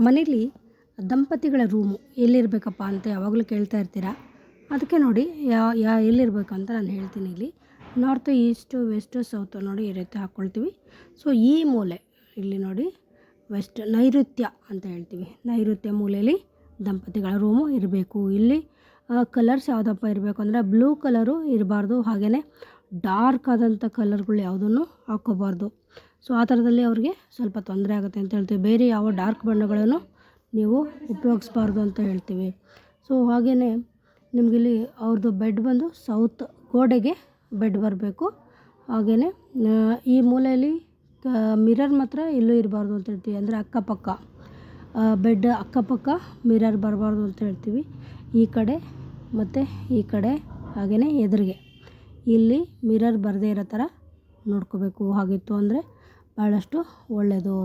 ಮನೇಲಿ ದಂಪತಿಗಳ ರೂಮು ಎಲ್ಲಿರಬೇಕಪ್ಪ ಅಂತ ಯಾವಾಗಲೂ ಕೇಳ್ತಾ ಇರ್ತೀರ. ಅದಕ್ಕೆ ನೋಡಿ ಎಲ್ಲಿರಬೇಕು ಅಂತ ನಾನು ಹೇಳ್ತೀನಿ. ಇಲ್ಲಿ ನಾರ್ತು, ಈಸ್ಟು, ವೆಸ್ಟು, ಸೌತು ನೋಡಿ ಈ ರೀತಿ ಹಾಕ್ಕೊಳ್ತೀವಿ. ಸೊ ಈ ಮೂಲೆ ಇಲ್ಲಿ ನೋಡಿ ವೆಸ್ಟ್ ನೈಋತ್ಯ ಅಂತ ಹೇಳ್ತೀವಿ. ನೈಋತ್ಯ ಮೂಲೆಯಲ್ಲಿ ದಂಪತಿಗಳ ರೂಮು ಇರಬೇಕು. ಇಲ್ಲಿ ಕಲರ್ಸ್ ಯಾವುದಪ್ಪ ಇರಬೇಕು ಅಂದರೆ ಬ್ಲೂ ಕಲರು ಇರಬಾರ್ದು, ಹಾಗೆಯೇ ಡಾರ್ಕ್ ಆದಂಥ ಕಲರ್ಗಳು ಯಾವುದನ್ನು ಹಾಕ್ಕೋಬಾರ್ದು. ಸೊ ಆ ಥರದಲ್ಲಿ ಅವ್ರಿಗೆ ಸ್ವಲ್ಪ ತೊಂದರೆ ಆಗುತ್ತೆ ಅಂತ ಹೇಳ್ತೀವಿ. ಬೇರೆ ಯಾವ ಡಾರ್ಕ್ ಬಣ್ಣಗಳನ್ನು ನೀವು ಉಪಯೋಗಿಸ್ಬಾರ್ದು ಅಂತ ಹೇಳ್ತೀವಿ. ಸೊ ಹಾಗೆಯೇ ನಿಮಗಿಲ್ಲಿ ಅವ್ರದ್ದು ಬೆಡ್ ಬಂದು ಸೌತ್ ಗೋಡೆಗೆ ಬೆಡ್ ಬರಬೇಕು. ಹಾಗೆಯೇ ಈ ಮೂಲೆಯಲ್ಲಿ ಮಿರರ್ ಮಾತ್ರ ಎಲ್ಲೂ ಇರಬಾರ್ದು ಅಂತ ಹೇಳ್ತೀವಿ. ಅಂದರೆ ಅಕ್ಕಪಕ್ಕ ಬೆಡ್ ಅಕ್ಕಪಕ್ಕ ಮಿರರ್ ಬರಬಾರ್ದು ಅಂತ ಹೇಳ್ತೀವಿ. ಈ ಕಡೆ ಮತ್ತು ಈ ಕಡೆ ಹಾಗೆಯೇ ಎದುರಿಗೆ ಇಲ್ಲಿ ಮಿರರ್ ಬರದೇ ಇರೋ ಥರ ನೋಡ್ಕೋಬೇಕು. ಹಾಗಿತ್ತು ಅಂದರೆ ಭಾಳಷ್ಟು ಒಳ್ಳೆಯದು.